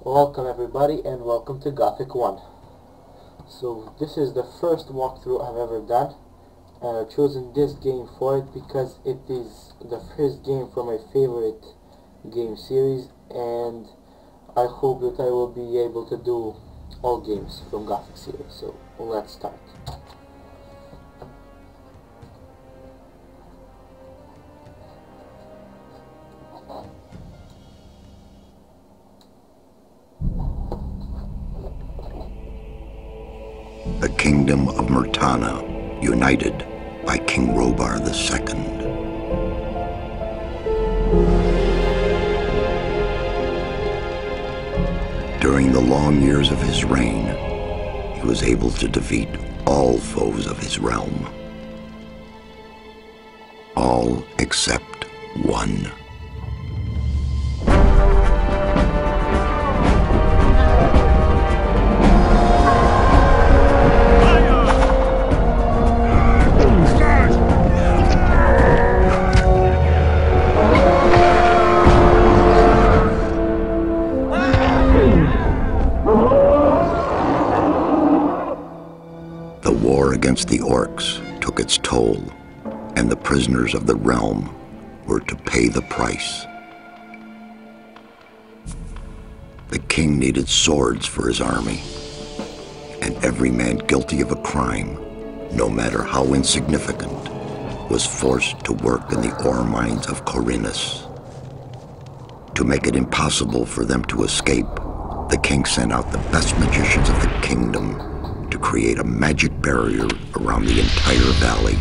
Welcome everybody and welcome to Gothic 1. So this is the first walkthrough I've ever done, and I've chosen this game for it because it is the first game from my favorite game series, and I hope that I will be able to do all games from Gothic series. So let's start. The kingdom of Murtana, united by King Robar II. During the long years of his reign, he was able to defeat all foes of his realm. All except one. The war against the orcs took its toll, and the prisoners of the realm were to pay the price. The king needed swords for his army, and every man guilty of a crime, no matter how insignificant, was forced to work in the ore mines of Khorinis. To make it impossible for them to escape, the king sent out the best magicians of the kingdom to create a magic barrier around the entire valley.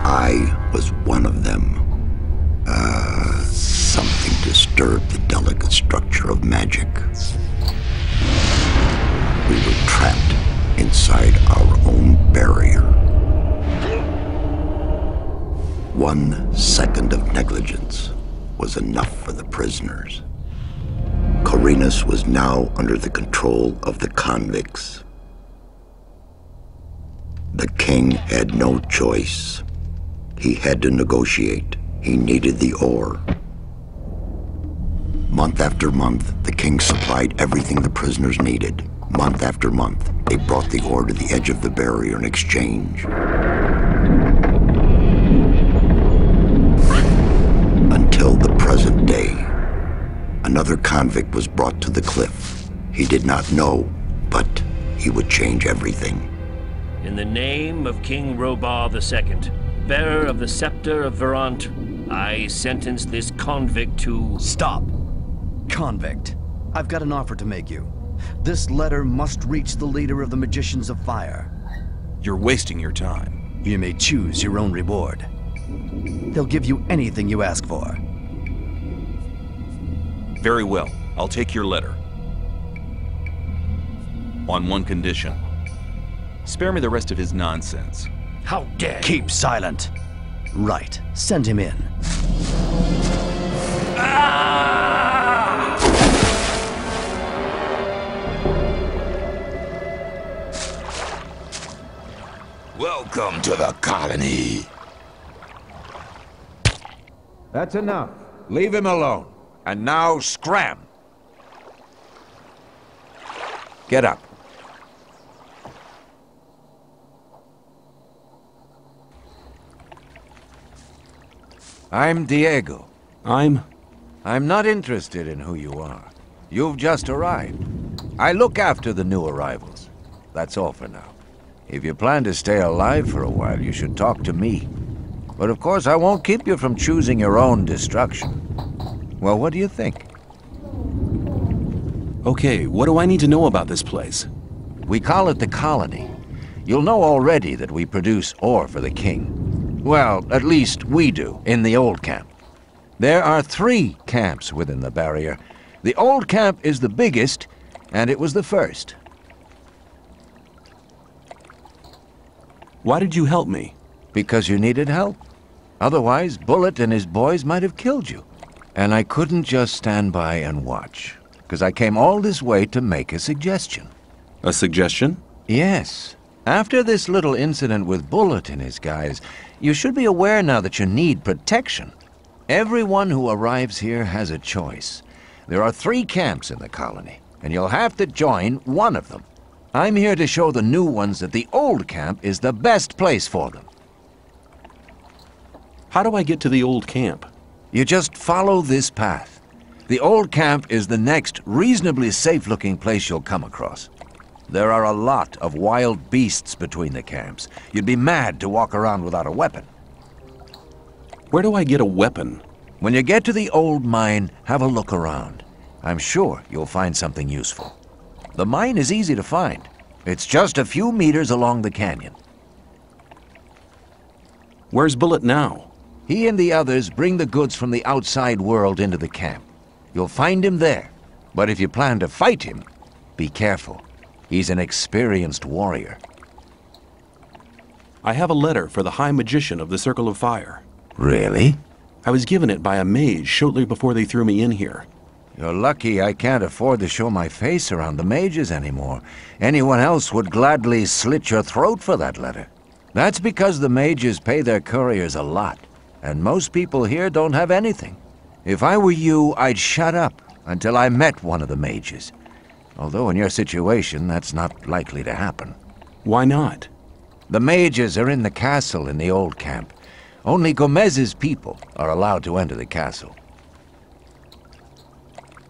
I was one of them. Something disturbed the delicate structure of magic. We were trapped inside our own barrier. 1 second of negligence was enough for the prisoners. Khorinis was now under the control of the convicts. The king had no choice. He had to negotiate. He needed the ore. Month after month, the king supplied everything the prisoners needed. Month after month, they brought the ore to the edge of the barrier in exchange. Until the present day. Another convict was brought to the cliff. He did not know, but he would change everything. In the name of King Robar II, bearer of the scepter of Verant, I sentence this convict to... Stop! Convict, I've got an offer to make you. This letter must reach the leader of the Magicians of Fire. You're wasting your time. You may choose your own reward. He'll give you anything you ask for. Very well, I'll take your letter. On one condition. Spare me the rest of his nonsense. How dare you! Keep silent. Right, send him in. Welcome to the colony. That's enough. Leave him alone. And now scram. Get up. I'm Diego. I'm not interested in who you are. You've just arrived. I look after the new arrivals. That's all for now. If you plan to stay alive for a while, you should talk to me. But of course, I won't keep you from choosing your own destruction. Well, what do you think? Okay, what do I need to know about this place? We call it the colony. You'll know already that we produce ore for the king. Well, at least we do, in the old camp. There are 3 camps within the barrier. The old camp is the biggest, and it was the first. Why did you help me? Because you needed help. Otherwise, Bullet and his boys might have killed you. And I couldn't just stand by and watch, because I came all this way to make a suggestion. A suggestion? Yes. After this little incident with Bullet and his guys, you should be aware now that you need protection. Everyone who arrives here has a choice. There are 3 camps in the colony, and you'll have to join one of them. I'm here to show the new ones that the old camp is the best place for them. How do I get to the old camp? You just follow this path. The old camp is the next reasonably safe-looking place you'll come across. There are a lot of wild beasts between the camps. You'd be mad to walk around without a weapon. Where do I get a weapon? When you get to the old mine, have a look around. I'm sure you'll find something useful. The mine is easy to find. It's just a few meters along the canyon. Where's Bullet now? He and the others bring the goods from the outside world into the camp. You'll find him there. But if you plan to fight him, be careful. He's an experienced warrior. I have a letter for the High Magician of the Circle of Fire. Really? I was given it by a mage shortly before they threw me in here. You're lucky I can't afford to show my face around the mages anymore. Anyone else would gladly slit your throat for that letter. That's because the mages pay their couriers a lot, and most people here don't have anything. If I were you, I'd shut up until I met one of the mages. Although in your situation, that's not likely to happen. Why not? The mages are in the castle in the old camp. Only Gomez's people are allowed to enter the castle.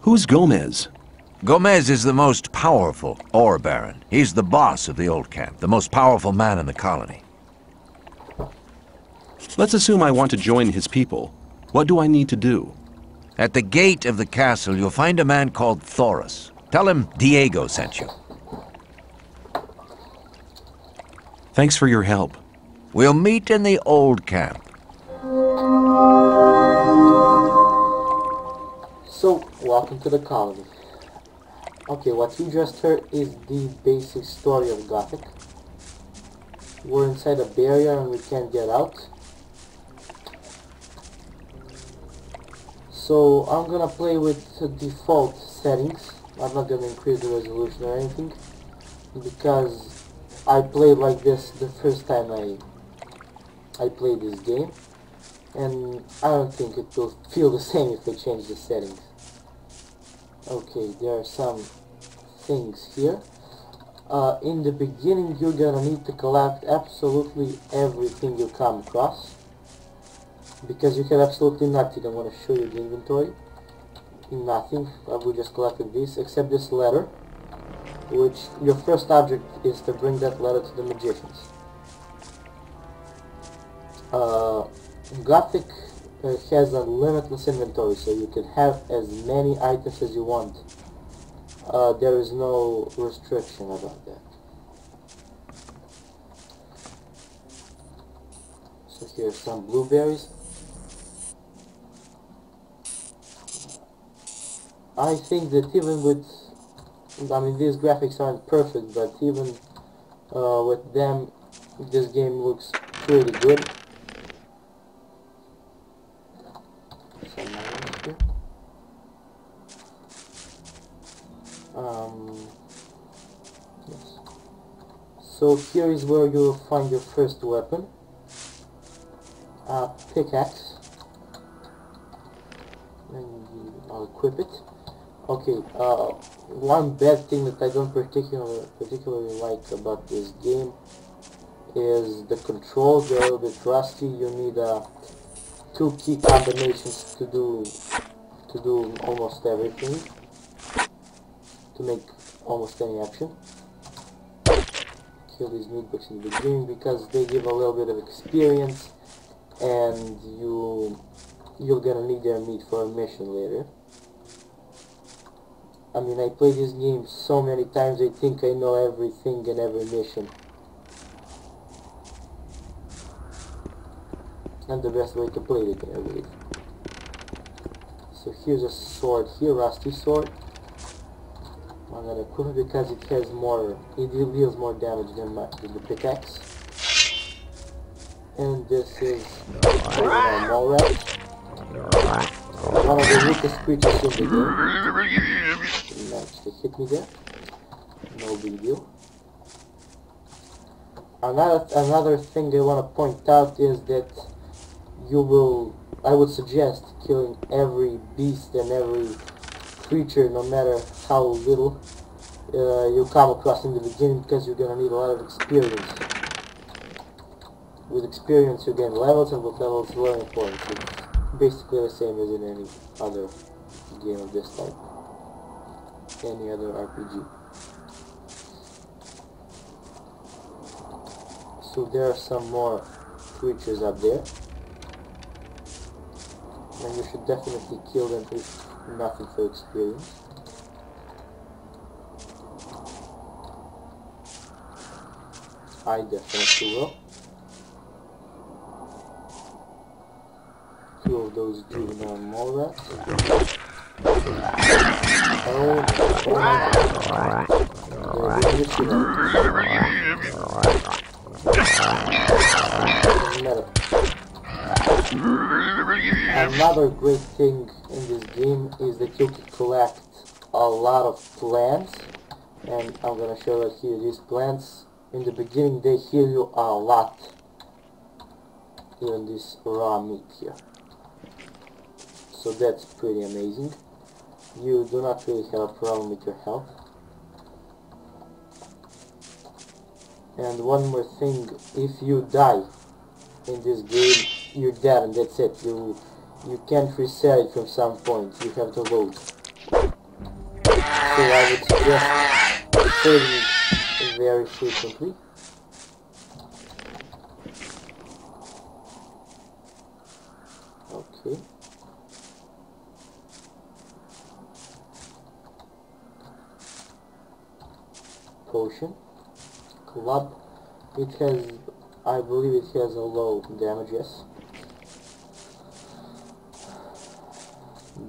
Who's Gomez? Gomez is the most powerful ore baron. He's the boss of the old camp, the most powerful man in the colony. Let's assume I want to join his people. What do I need to do? At the gate of the castle, you'll find a man called Thoris. Tell him Diego sent you. Thanks for your help. We'll meet in the old camp. So, welcome to the colony. Okay, what you just heard is the basic story of Gothic. We're inside a barrier and we can't get out. So, I'm gonna play with default settings. I'm not gonna increase the resolution or anything, because I played like this the first time I played this game, and I don't think it will feel the same if I change the settings. Okay, there are some things here. In the beginning, you're gonna need to collect absolutely everything you come across, because you have absolutely nothing. I'm gonna show you the inventory. Nothing. We just collected this, except this letter, which your first object is to bring that letter to the magicians. Gothic has a limitless inventory, so you can have as many items as you want. There is no restriction about that. So here's some blueberries. I think that even with, I mean, these graphics aren't perfect, but even with them, this game looks pretty good. Some items here. Yes. So here is where you'll find your first weapon, pickaxe, and I'll equip it. Okay, one bad thing that I don't particularly like about this game is the controls. They're a little bit rusty. You need 2 key combinations to do almost everything, to make almost any action. Kill these meat bugs in the beginning because they give a little bit of experience, and you're gonna need their meat for a mission later. I mean, I play this game so many times, I think I know everything and every mission. And the best way to play the game, I believe. So here's a sword here, rusty sword. I'm gonna equip it because it has more, it deals more damage than the pickaxe. And this is a mole rat. One of the weakest creatures in the game. Nice, they hit me there. No big deal. Another thing I want to point out is that I would suggest killing every beast and every creature, no matter how little you come across in the beginning, because you're gonna need a lot of experience. With experience you gain levels, and with levels learning points. It's basically the same as in any other game of this type. Any other RPG. So there are some more creatures up there. And you should definitely kill them if nothing for experience. I definitely will. 2 of those juvenile mole rats. Oh my god. They're missing Another great thing in this game is that you can collect a lot of plants, and I'm gonna show that here. These plants in the beginning they heal you a lot, even this raw meat here, so that's pretty amazing. You do not really have a problem with your health. And one more thing, if you die in this game, you're dead and that's it. You can't reset it from some point. You have to load. So I would suggest saving very frequently. Okay. Potion. Club. It has, I believe it has a low damage, yes.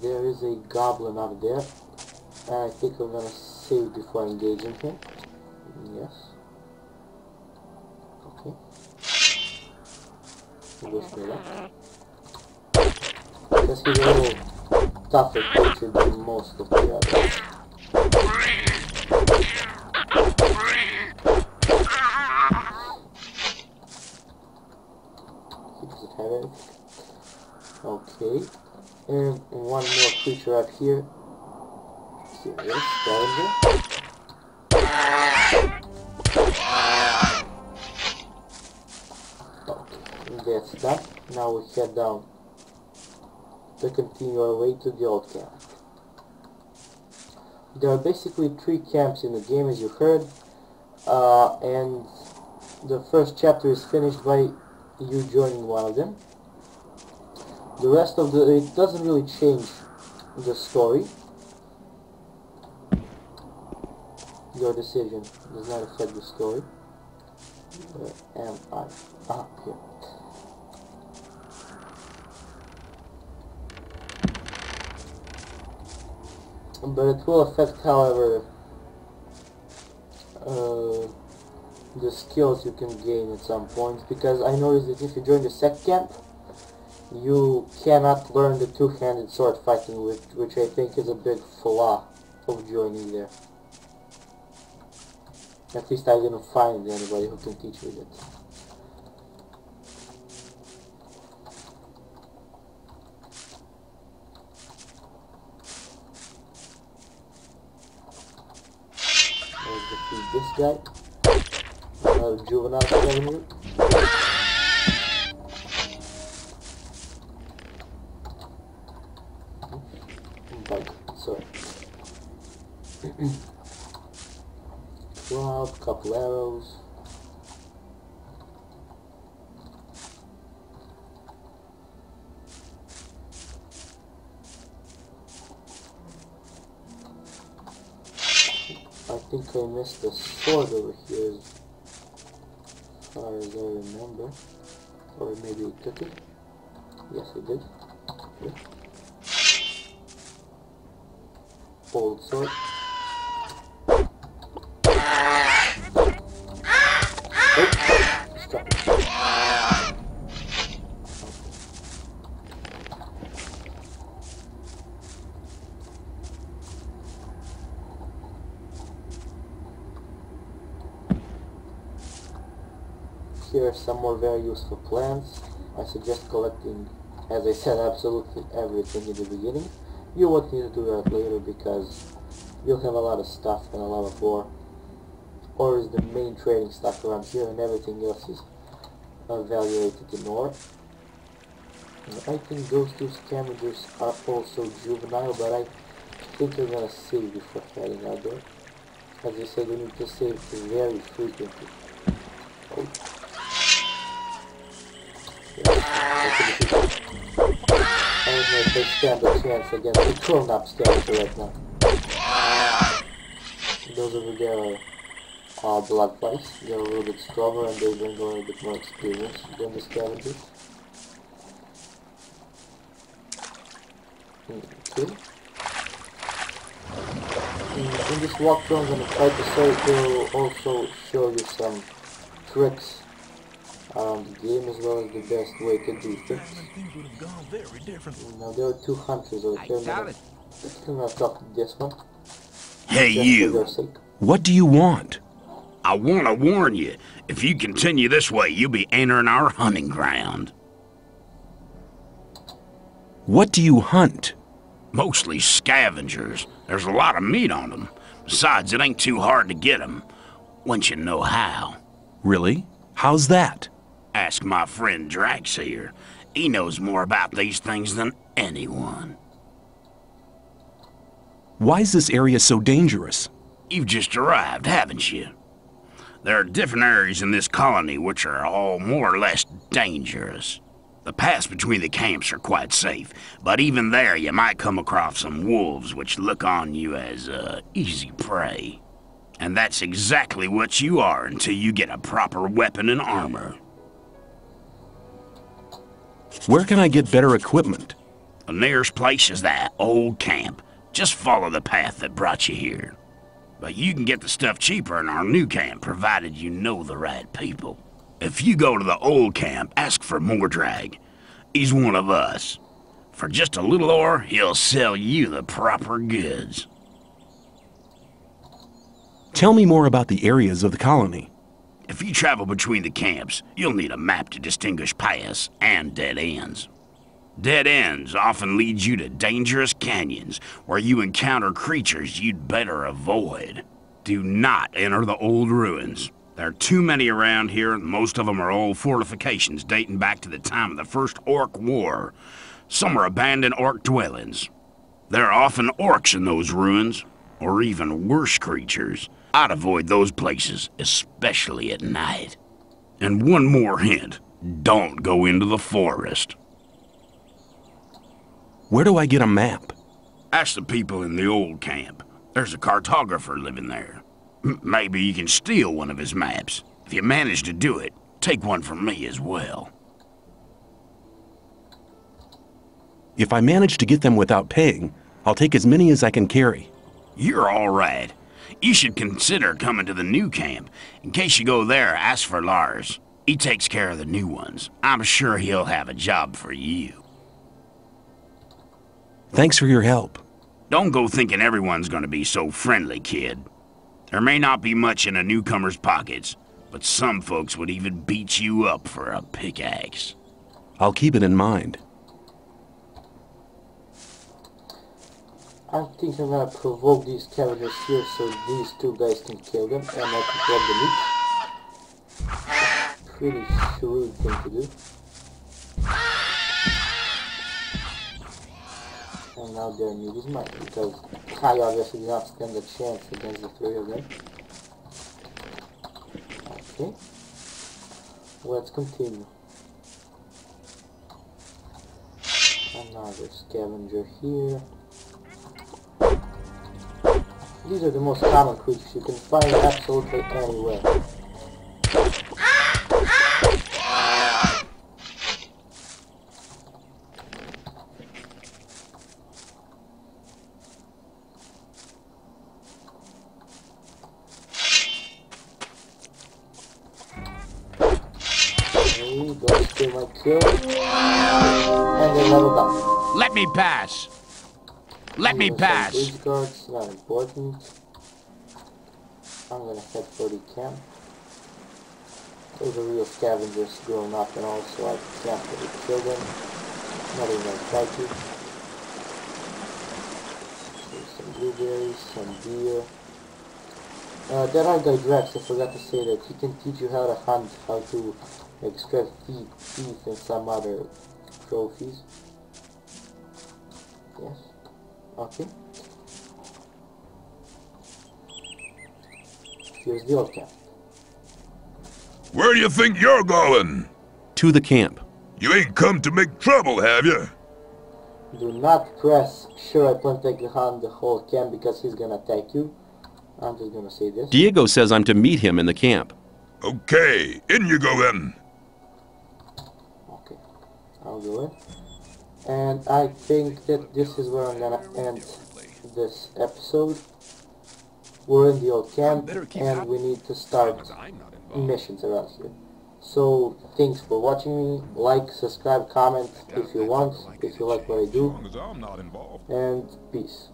There is a goblin up there, and I think I'm gonna save before engaging him. Yes. Okay. Wish me luck. Because he's a little tougher creature than most of the others. He doesn't have anything. Okay. And one more creature up here. Yes, Scavenger. Okay, that's done. Now we head down to continue our way to the old camp. There are basically 3 camps in the game, as you heard, and the first chapter is finished by you joining one of them. The rest of it doesn't really change the story. Your decision does not affect the story. Where am I? Ah, here. But it will affect, however, the skills you can gain at some points, because I noticed that if you join the second camp, you cannot learn the two-handed sword fighting, which I think is a big flaw of joining there. At least I didn't find anybody who can teach me that. Let's defeat this guy. Another juvenile scavenger. Bug, sorry. Club, couple arrows. I think I missed the sword over here as far as I remember. Or maybe I took it. Yes, I did. Okay. Old sword. Oh, stop it. Here are some more very useful plants. I suggest collecting, as I said, absolutely everything in the beginning. You won't need to do that later because you'll have a lot of stuff and a lot of ore. Ore is the main trading stuff around here, and everything else is evaluated in ore. And I think those two scavengers are also juvenile, but I think they're gonna save before heading out there. As I said, you need to save very frequently. Oh. I don't know if they stand a chance against the grown-up scavenger right now. Those over there are blood fights. They're a little bit stronger and they bring a little bit more experience than the scavengers. Okay. In this walkthrough I'm going to try to also show you some tricks around the game as well as the best way to do things. Now there are two hunters over here. I'm going to talk to this one. Hey you! What do you want? I want to warn you, if you continue this way, you'll be entering our hunting ground. What do you hunt? Mostly scavengers. There's a lot of meat on them. Besides, it ain't too hard to get them, once you know how. Really? How's that? Ask my friend Drax here. He knows more about these things than anyone. Why is this area so dangerous? You've just arrived, haven't you? There are different areas in this colony which are all more or less dangerous. The paths between the camps are quite safe, but even there you might come across some wolves which look on you as easy prey. And that's exactly what you are until you get a proper weapon and armor. Where can I get better equipment? The nearest place is that old camp. Just follow the path that brought you here. But you can get the stuff cheaper in our new camp, provided you know the right people. If you go to the old camp, ask for Mordrag. He's one of us. For just a little ore, he'll sell you the proper goods. Tell me more about the areas of the colony. If you travel between the camps, you'll need a map to distinguish paths and dead ends. Dead ends often lead you to dangerous canyons where you encounter creatures you'd better avoid. Do not enter the old ruins. There are too many around here, and most of them are old fortifications dating back to the time of the First Orc War. Some are abandoned orc dwellings. There are often orcs in those ruins, or even worse creatures. I'd avoid those places, especially at night. And one more hint, don't go into the forest. Where do I get a map? Ask the people in the old camp. There's a cartographer living there. Maybe you can steal one of his maps. If you manage to do it, take one from me as well. If I manage to get them without paying, I'll take as many as I can carry. You're all right. You should consider coming to the new camp. In case you go there, ask for Lars. He takes care of the new ones. I'm sure he'll have a job for you. Thanks for your help. Don't go thinking everyone's gonna be so friendly, kid. There may not be much in a newcomer's pockets, but some folks would even beat you up for a pickaxe. I'll keep it in mind. I think I'm gonna provoke these scavengers here so these two guys can kill them and I can grab the meat. Pretty shrewd thing to do. And now their meat is mine because I obviously did not stand a chance against the three of them. Okay. Let's continue. Another scavenger here. These are the most common creatures you can find absolutely anywhere. Okay, don't steal my kill. And they leveled up. Let me pass! Let me pass! Bridge guards, not important. I'm gonna head for the camp. Those are real scavengers grown up and also I can't really kill them. Not even gonna try to. blueberries, some beer. That our guy Drax, I forgot to say that he can teach you how to hunt, how to extract teeth and some other trophies. Yes. Okay. Here's the old camp. Where do you think you're going? To the camp. You ain't come to make trouble, have you? Do not press sure I plan to take on the whole camp because he's gonna attack you. I'm just gonna say this. Diego says I'm to meet him in the camp. Okay, in you go then. Okay, I'll go in. And I think that this is where I'm gonna end this episode. We're in the old camp and we need to start missions around here. So thanks for watching me. Like, subscribe, comment if you want, if you like what I do. And peace.